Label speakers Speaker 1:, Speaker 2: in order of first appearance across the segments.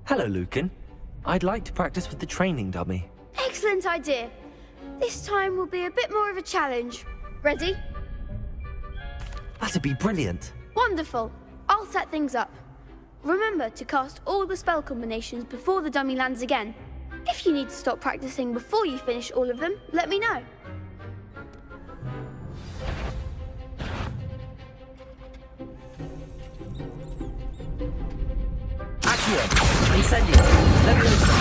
Speaker 1: Hello, Lucan. I'd like to practice with the training dummy.
Speaker 2: Excellent idea. This time will be a bit more of a challenge. Ready?
Speaker 1: That'd be brilliant.
Speaker 2: Wonderful. I'll set things up. Remember to cast all the spell combinations before the dummy lands again. If you need to stop practicing before you finish all of them, let me know.
Speaker 1: Accio! Incendio! Leviosa!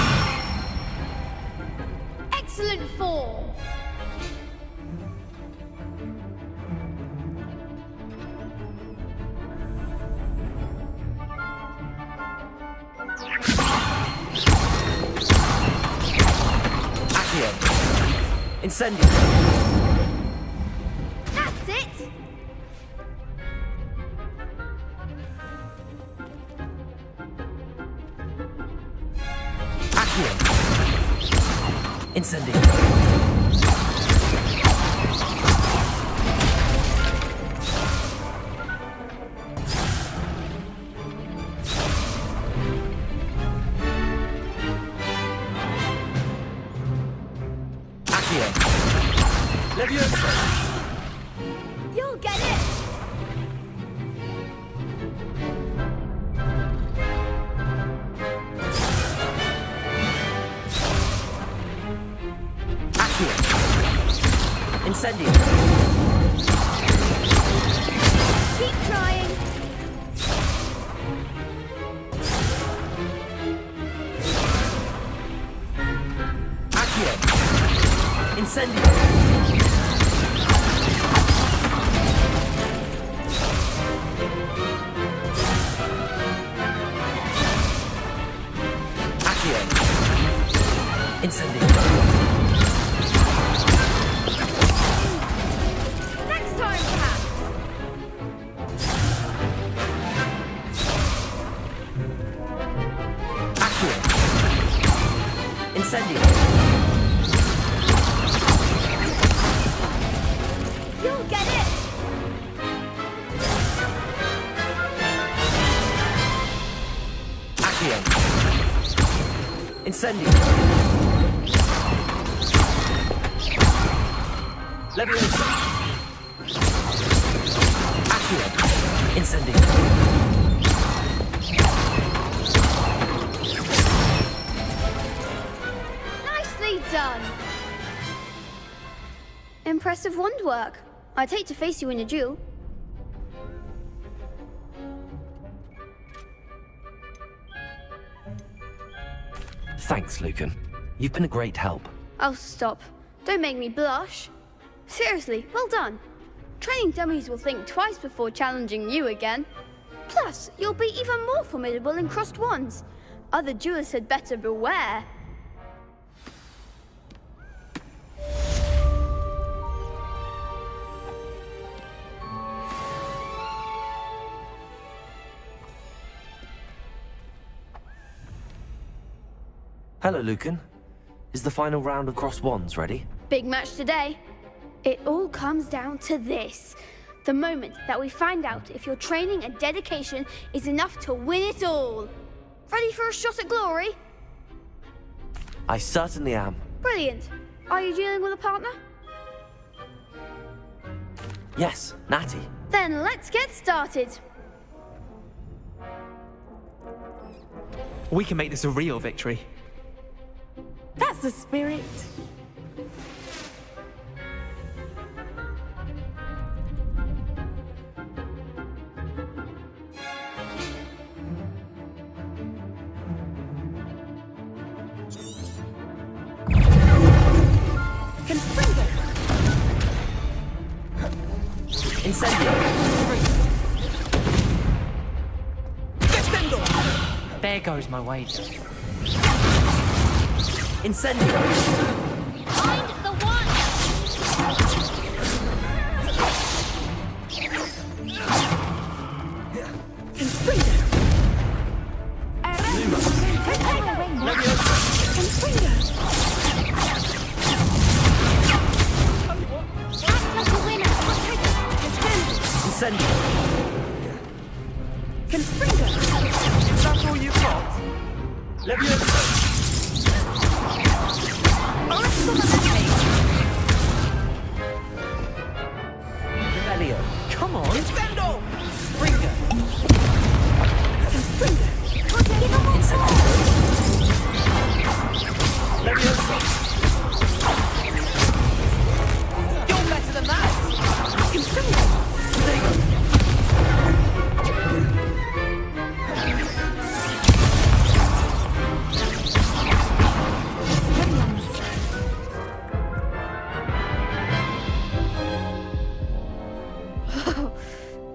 Speaker 2: Excellent form.
Speaker 1: Accio! Incendio!
Speaker 2: That's it.
Speaker 1: Accio! Incendio! Accio! Leviosa!
Speaker 2: You'll get it.
Speaker 1: Accio! Incendio!
Speaker 2: Keep trying.
Speaker 1: Accio! Incendio! Accio! Incendio!
Speaker 2: Next time, perhaps.
Speaker 1: Accio! Incendio!
Speaker 2: You'll get it.
Speaker 1: Accio! Incendio! Leviosa! Accio! Incendio!
Speaker 2: Nicely done. Impressive wand work. I'd hate to face you in a duel.
Speaker 1: Thanks, Lucan. You've been a great help.
Speaker 2: Oh, stop. Don't make me blush. Seriously, well done. Training dummies will think twice before challenging you again. Plus, you'll be even more formidable in crossed wands. Other duelists had better beware.
Speaker 1: Hello, Lucan. Is the final round of crossed wands ready?
Speaker 2: Big match today. It all comes down to this. The moment that we find out if your training and dedication is enough to win it all. Ready for a shot at glory?
Speaker 1: I certainly am.
Speaker 2: Brilliant. Are you dealing with a partner?
Speaker 1: Yes, Natty.
Speaker 2: Then let's get started.
Speaker 3: We can make this a real victory.
Speaker 4: That's the spirit. Confringo.
Speaker 1: Incendio!
Speaker 3: Descendo! There goes my wager.
Speaker 1: Incendio!
Speaker 2: Find the one!
Speaker 4: Confringo.
Speaker 1: Luma! Leviosa!
Speaker 4: Confringo.
Speaker 2: Act like a winner!
Speaker 1: Incendio!
Speaker 4: Confringo.
Speaker 3: Is that all you've got?
Speaker 1: Revelio.
Speaker 3: Come on.
Speaker 1: Sendo. Springer.
Speaker 4: Springer.
Speaker 1: Leviosa. You're better than that.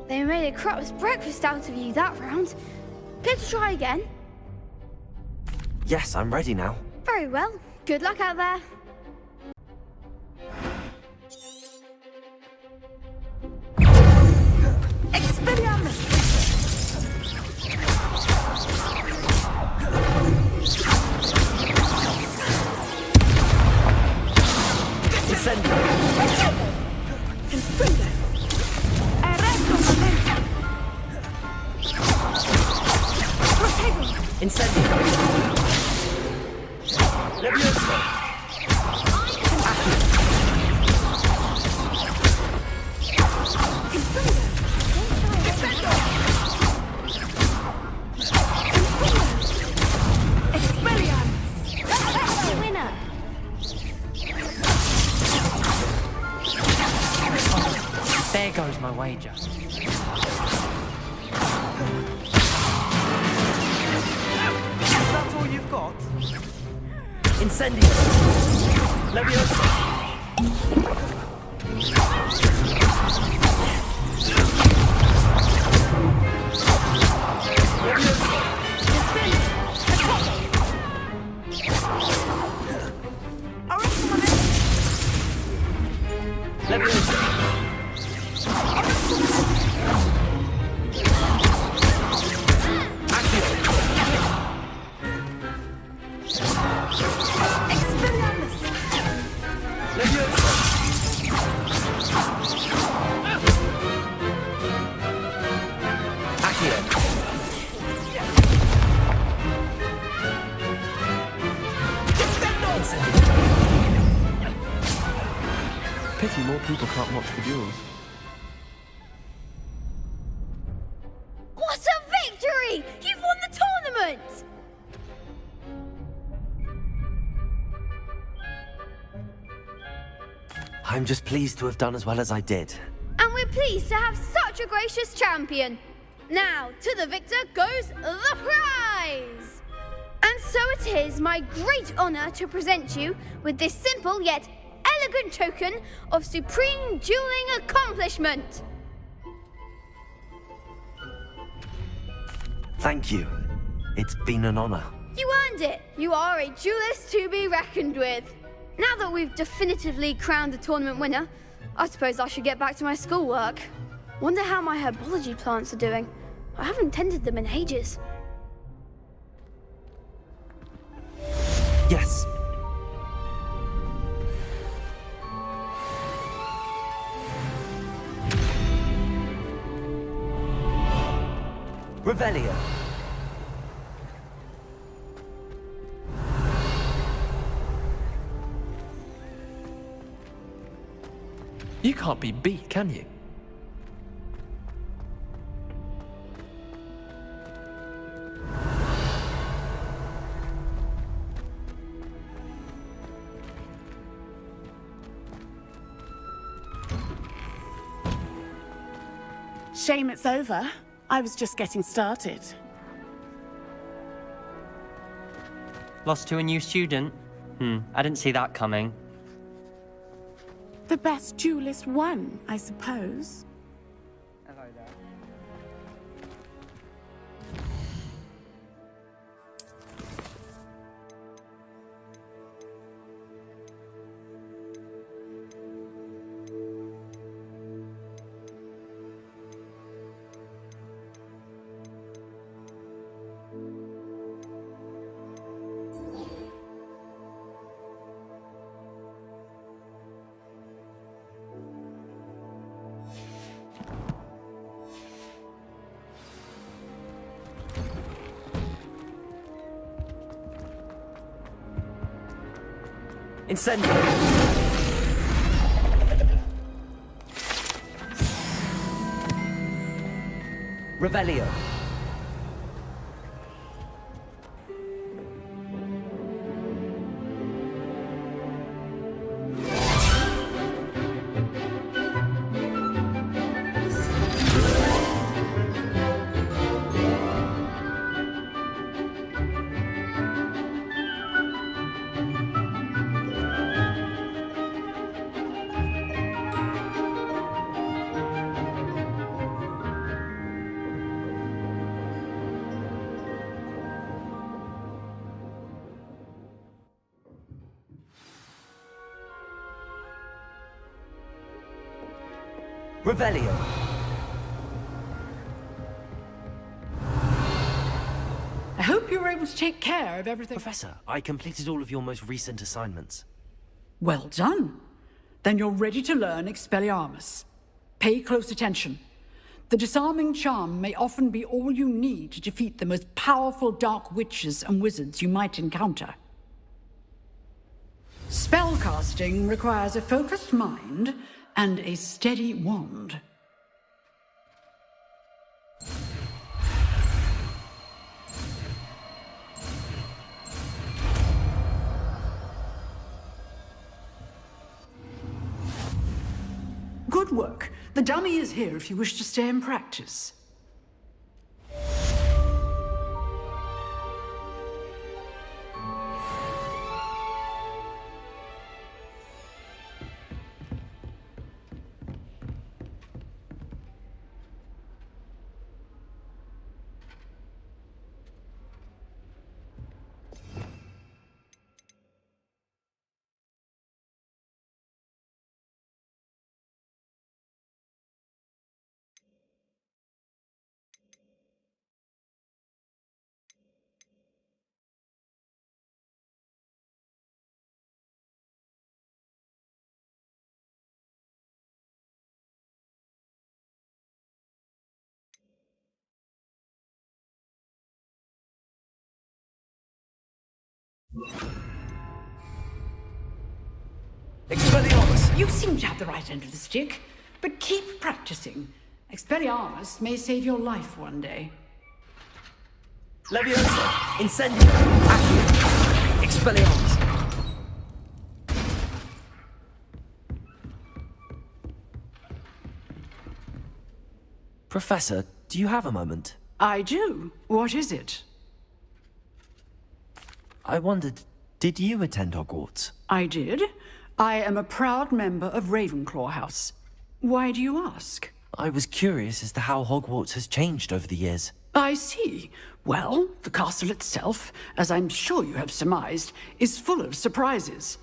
Speaker 2: They made a crap's breakfast out of you that round. Care to try again?
Speaker 1: Yes, I'm ready now.
Speaker 2: Very well. Good luck out there.
Speaker 4: Expelliarmus.
Speaker 1: Incendio.
Speaker 4: And Springer. Arresto momento. Protego.
Speaker 1: Incendio. Leviosa.
Speaker 4: Winner.
Speaker 3: There goes my wager.
Speaker 1: That's all you've got? Incendio. Leviosa.
Speaker 5: Pity more people can't watch the duels.
Speaker 2: What a victory! You've won the tournament!
Speaker 1: I'm just pleased to have done as well as I did.
Speaker 2: And we're pleased to have such a gracious champion. Now, to the victor goes the prize! And so it is my great honor to present you with this simple yet elegant token of supreme dueling accomplishment.
Speaker 1: Thank you. It's been an honor.
Speaker 2: You earned it. You are a duelist to be reckoned with. Now that we've definitively crowned the tournament winner, I suppose I should get back to my schoolwork. Wonder how my herbology plants are doing. I haven't tended them in ages.
Speaker 1: Yes. Revelio.
Speaker 5: You can't be beat, can you?
Speaker 4: Shame it's over. I was just getting started.
Speaker 6: Lost to a new student? I didn't see that coming.
Speaker 4: The best duelist won, I suppose.
Speaker 6: Hello there.
Speaker 1: Incendio! Revelio. Revelio.
Speaker 7: I hope you were able to take care of everything.
Speaker 1: Professor, I completed all of your most recent assignments.
Speaker 7: Well done. Then you're ready to learn Expelliarmus. Pay close attention. The disarming charm may often be all you need to defeat the most powerful dark witches and wizards you might encounter. Spellcasting requires a focused mind and a steady wand. Good work. The dummy is here if you wish to stay and practice.
Speaker 1: Expelliarmus!
Speaker 7: You seem to have the right end of the stick, but keep practicing. Expelliarmus may save your life one day.
Speaker 1: Leviosa! Incendio! Accio! Expelliarmus! Professor, do you have a moment?
Speaker 7: I do. What is it?
Speaker 1: I wondered, did you attend Hogwarts?
Speaker 7: I did. I am a proud member of Ravenclaw House. Why do you ask?
Speaker 1: I was curious as to how Hogwarts has changed over the years.
Speaker 7: I see. Well, the castle itself, as I'm sure you have surmised, is full of surprises.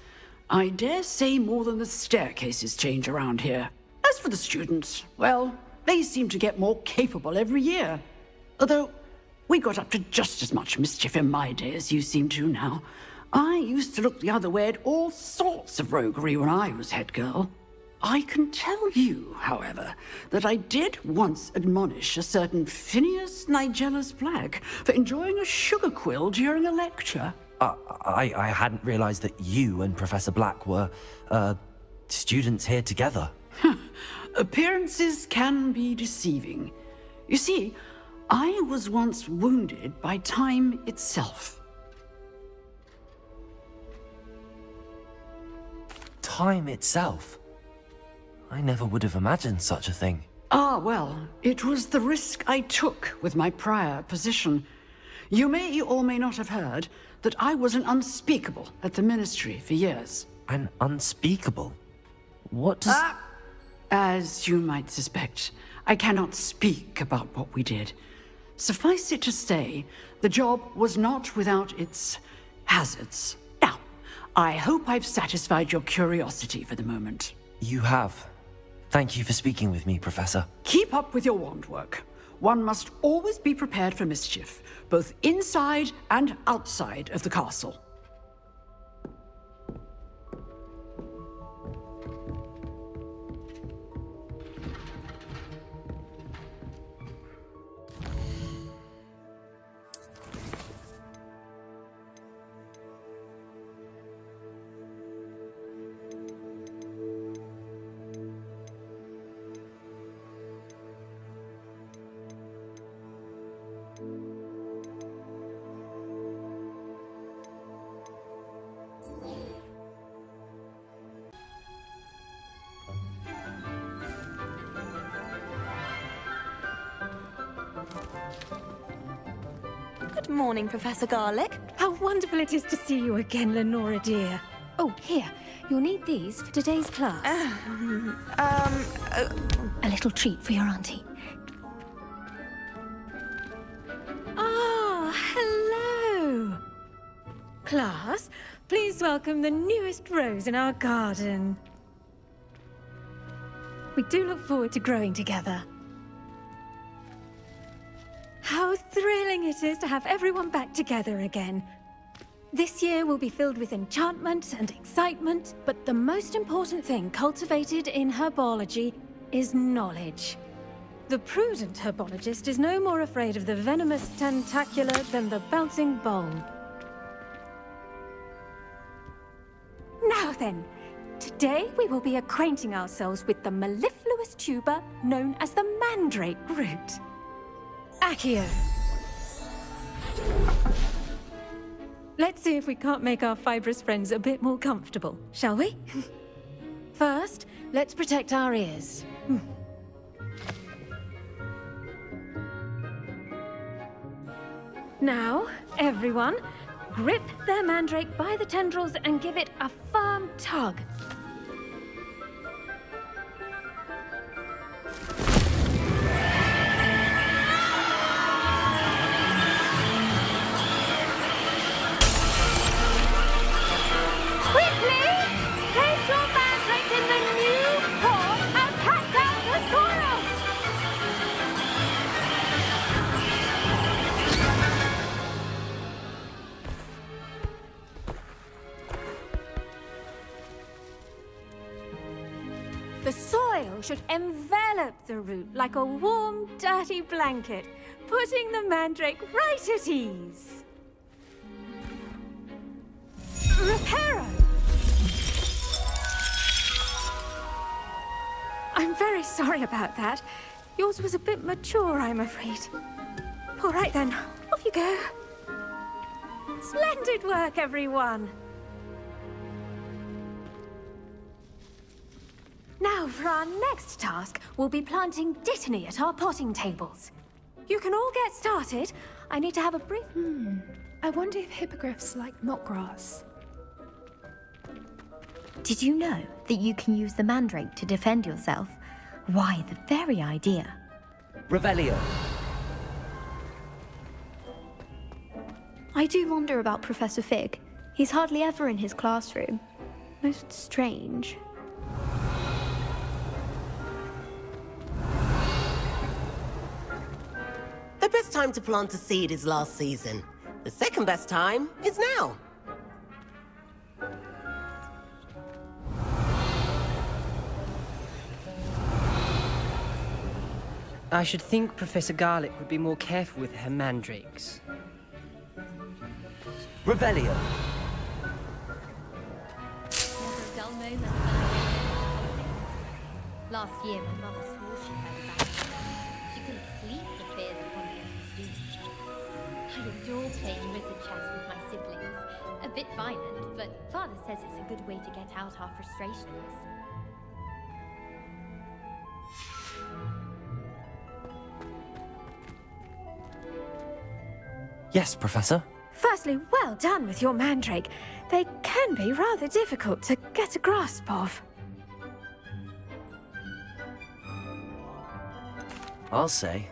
Speaker 7: I dare say more than the staircases change around here. As for the students, well, they seem to get more capable every year. Although, we got up to just as much mischief in my day as you seem to now. I used to look the other way at all sorts of roguery when I was head girl. I can tell you, however, that I did once admonish a certain Phineas Nigellus Black for enjoying a sugar quill during a lecture.
Speaker 1: I hadn't realized that you and Professor Black were, students here together.
Speaker 7: Appearances can be deceiving. You see, I was once wounded by time itself.
Speaker 1: Time itself? I never would have imagined such a thing.
Speaker 7: Ah, well, it was the risk I took with my prior position. You may or may not have heard that I was an unspeakable at the Ministry for years.
Speaker 1: An unspeakable? What does...
Speaker 7: As you might suspect, I cannot speak about what we did. Suffice it to say, the job was not without its hazards. Now, I hope I've satisfied your curiosity for the moment.
Speaker 1: You have. Thank you for speaking with me, Professor.
Speaker 7: Keep up with your wand work. One must always be prepared for mischief, both inside and outside of the castle.
Speaker 8: morning, Professor Garlick.
Speaker 9: How wonderful it is to see you again, Lenora dear. Oh, here. You'll need these for today's class. A little treat for your auntie. Ah, hello. Class, please welcome the newest rose in our garden. We do look forward to growing together. How thrilling it is to have everyone back together again. This year will be filled with enchantment and excitement, but the most important thing cultivated in herbology is knowledge. The prudent herbologist is no more afraid of the venomous tentacular than the bouncing bulb. Now then, today we will be acquainting ourselves with the mellifluous tuber known as the mandrake root. Accio. Let's see if we can't make our fibrous friends a bit more comfortable, shall we? First, let's protect our ears. Now, everyone, grip their mandrake by the tendrils and give it a firm tug. The soil should envelop the root like a warm, dirty blanket, putting the mandrake right at ease. Reparo! I'm very sorry about that. Yours was a bit mature, I'm afraid. All right then, off you go. Splendid work, everyone! Now, for our next task, we'll be planting dittany at our potting tables. You can all get started. I need to have a brief...
Speaker 10: I wonder if hippogriffs like knotgrass.
Speaker 8: Did you know that you can use the mandrake to defend yourself? Why, the very idea.
Speaker 1: Revelio.
Speaker 2: I do wonder about Professor Fig. He's hardly ever in his classroom. Most strange.
Speaker 11: The best time to plant a seed is last season. The second best time is now.
Speaker 6: I should think Professor Garlick would be more careful with her mandrakes.
Speaker 1: Revelio.
Speaker 12: Last year, my mother swore she heard about it. She couldn't sleep for fear that one of us was doomed. I adore playing wizard chess with my siblings. A bit violent, but Father says it's a good way to get out our frustrations.
Speaker 1: Yes, Professor.
Speaker 9: Firstly, well done with your mandrake. They can be rather difficult to get a grasp of.
Speaker 1: I'll say.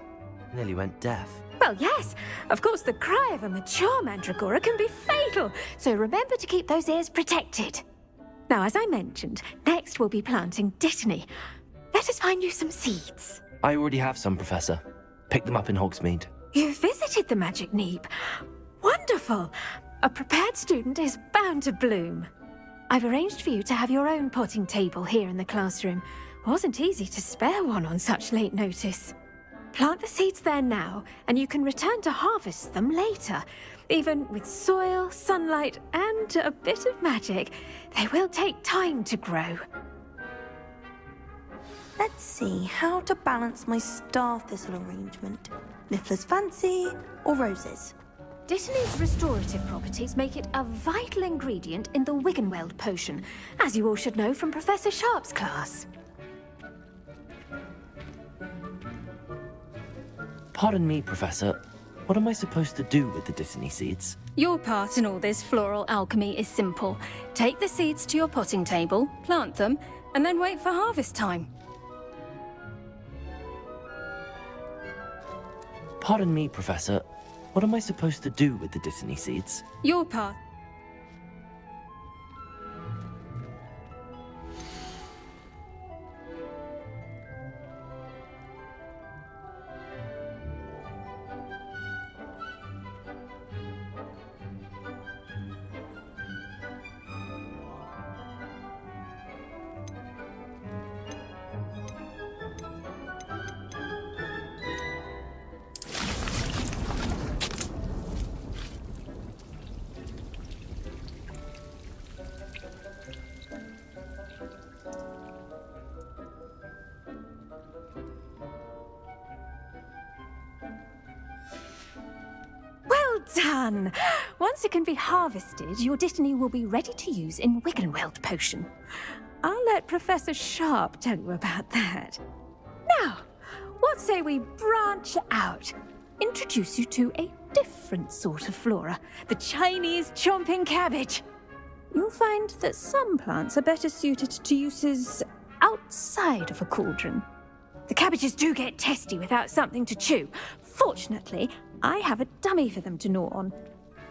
Speaker 1: Nearly went deaf.
Speaker 9: Well, yes. Of course, the cry of a mature mandragora can be fatal, so remember to keep those ears protected. Now, as I mentioned, next we'll be planting dittany. Let us find you some seeds.
Speaker 1: I already have some, Professor. Picked them up in Hogsmeade.
Speaker 9: You visited the Magic Neep. Wonderful! A prepared student is bound to bloom. I've arranged for you to have your own potting table here in the classroom. Wasn't easy to spare one on such late notice. Plant the seeds there now, and you can return to harvest them later. Even with soil, sunlight, and a bit of magic, they will take time to grow.
Speaker 8: Let's see how to balance my star thistle arrangement. Niffler's fancy or roses?
Speaker 9: Dittany's restorative properties make it a vital ingredient in the Wiggenweld potion, as you all should know from Professor Sharp's class.
Speaker 1: Pardon me, Professor. what am I supposed to do with the Dittany seeds?
Speaker 9: Your part in all this floral alchemy is simple. Take the seeds to your potting table, plant them, and then wait for harvest time.
Speaker 1: Pardon me, Professor. What am I supposed to do with the Dittany seeds?
Speaker 9: Your part. Done! Once it can be harvested, your Dittany will be ready to use in Wiggenweld potion. I'll let Professor Sharp tell you about that. Now, what say we branch out? Introduce you to a different sort of flora, the Chinese chomping cabbage. You'll find that some plants are better suited to uses outside of a cauldron. The cabbages do get testy without something to chew. Fortunately, I have a dummy for them to gnaw on.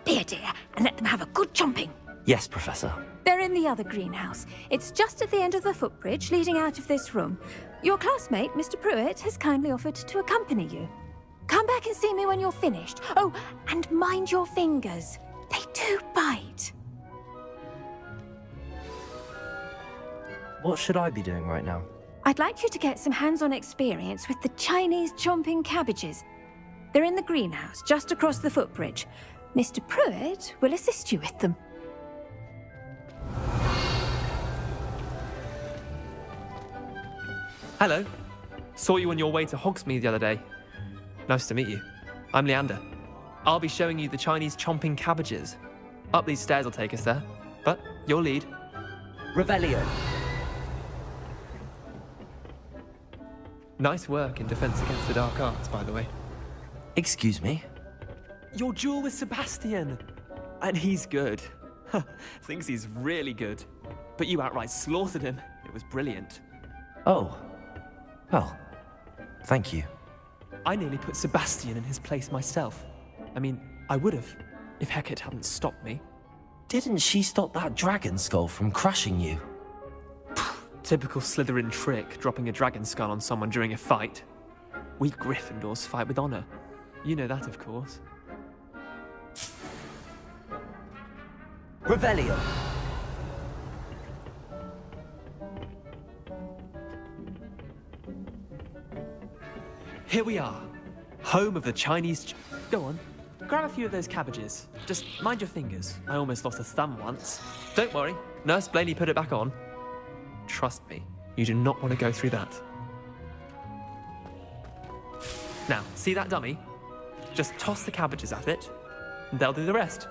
Speaker 9: Be a dear and let them have a good chomping.
Speaker 1: Yes, Professor.
Speaker 9: They're in the other greenhouse. It's just at the end of the footbridge leading out of this room. Your classmate, Mr. Pruitt, has kindly offered to accompany you. Come back and see me when you're finished. Oh, and mind your fingers. They do bite.
Speaker 1: What should I be doing right now?
Speaker 9: I'd like you to get some hands-on experience with the Chinese chomping cabbages. They're in the greenhouse, just across the footbridge. Mr. Pruitt will assist you with them.
Speaker 5: Hello. Saw you on your way to Hogsmeade the other day. Nice to meet you. I'm Leander. I'll be showing you the Chinese chomping cabbages. Up these stairs will take us there, but your lead.
Speaker 1: Revelio.
Speaker 5: Nice work in Defense Against the Dark Arts, by the way.
Speaker 1: Excuse me?
Speaker 5: Your duel with Sebastian! And he's good. Thinks he's really good. But you outright slaughtered him. It was brilliant.
Speaker 1: Oh. Well, thank you.
Speaker 5: I nearly put Sebastian in his place myself. I mean, I would have, if Hecat hadn't stopped me.
Speaker 1: Didn't she stop that dragon skull from crushing you?
Speaker 5: Typical Slytherin trick, dropping a dragon skull on someone during a fight. We Gryffindors fight with honor. You know that, of course.
Speaker 1: Revelio.
Speaker 5: Here we are, home of the Chinese. Go on, grab a few of those cabbages. Just mind your fingers. I almost lost a thumb once. Don't worry, Nurse Blaney put it back on. Trust me, you do not want to go through that. Now, see that dummy? Just toss the cabbages at it, and they'll do the rest.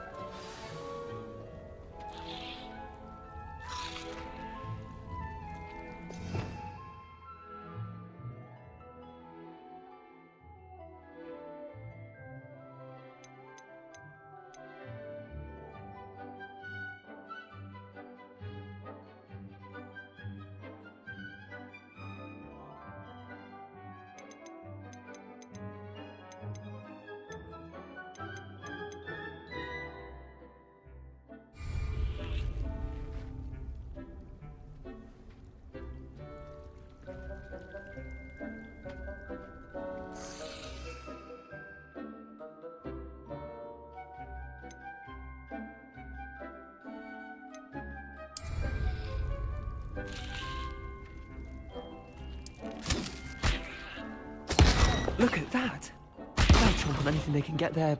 Speaker 5: Look at that! They'll chomp on anything they can get their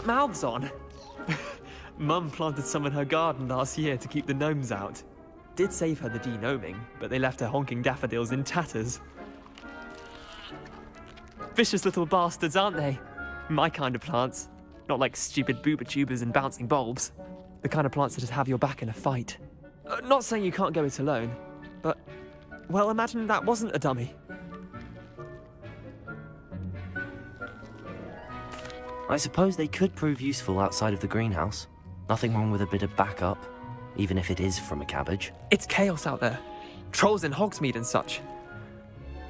Speaker 5: mouths on. Mum planted some in her garden last year to keep the gnomes out. Did save her the de-gnoming, but they left her honking daffodils in tatters. Vicious little bastards, aren't they? My kind of plants. Not like stupid booba tubers and bouncing bulbs. The kind of plants that just have your back in a fight. Not saying you can't go it alone, but, well, imagine that wasn't a dummy.
Speaker 1: I suppose they could prove useful outside of the greenhouse. Nothing wrong with a bit of backup, even if it is from a cabbage.
Speaker 5: It's chaos out there. Trolls in Hogsmeade and such.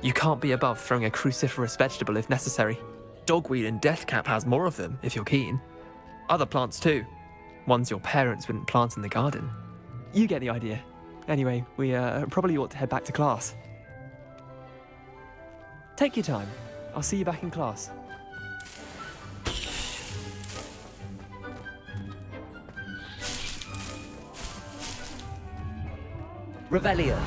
Speaker 5: You can't be above throwing a cruciferous vegetable if necessary. Dogweed and deathcap has more of them, if you're keen. Other plants too. Ones your parents wouldn't plant in the garden. You get the idea. Anyway, we probably ought to head back to class. Take your time. I'll see you back in class.
Speaker 1: Revelio.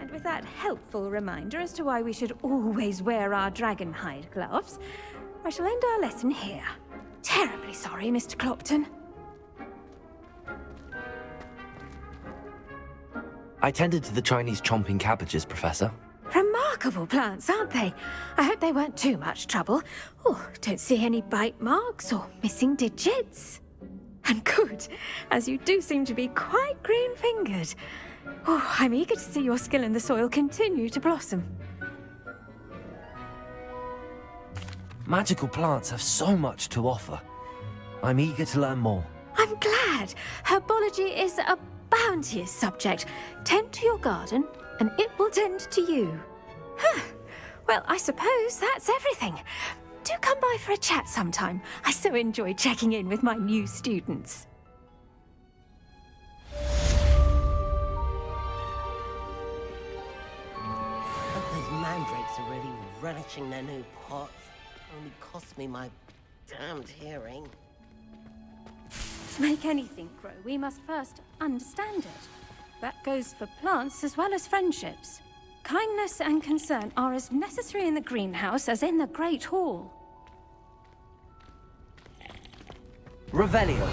Speaker 9: With that helpful reminder as to why we should always wear our dragon hide gloves, I shall end our lesson here. Terribly sorry, Mr. Clopton.
Speaker 1: I tended to the Chinese chomping cabbages, Professor.
Speaker 9: Remarkable plants, aren't they? I hope they weren't too much trouble. Oh, don't see any bite marks or missing digits. And good, as you do seem to be quite green-fingered. Oh, I'm eager to see your skill in the soil continue to blossom.
Speaker 1: Magical plants have so much to offer. I'm eager to learn more.
Speaker 9: I'm glad. Herbology is a bounteous subject. Tend to your garden, and it will tend to you. Huh. Well, I suppose that's everything. Do come by for a chat sometime. I so enjoy checking in with my new students.
Speaker 11: Those mandrakes are really relishing their new pots. Only cost me my damned hearing.
Speaker 9: To make anything grow, we must first understand it. That goes for plants as well as friendships. Kindness and concern are as necessary in the greenhouse as in the Great Hall.
Speaker 1: Revelio.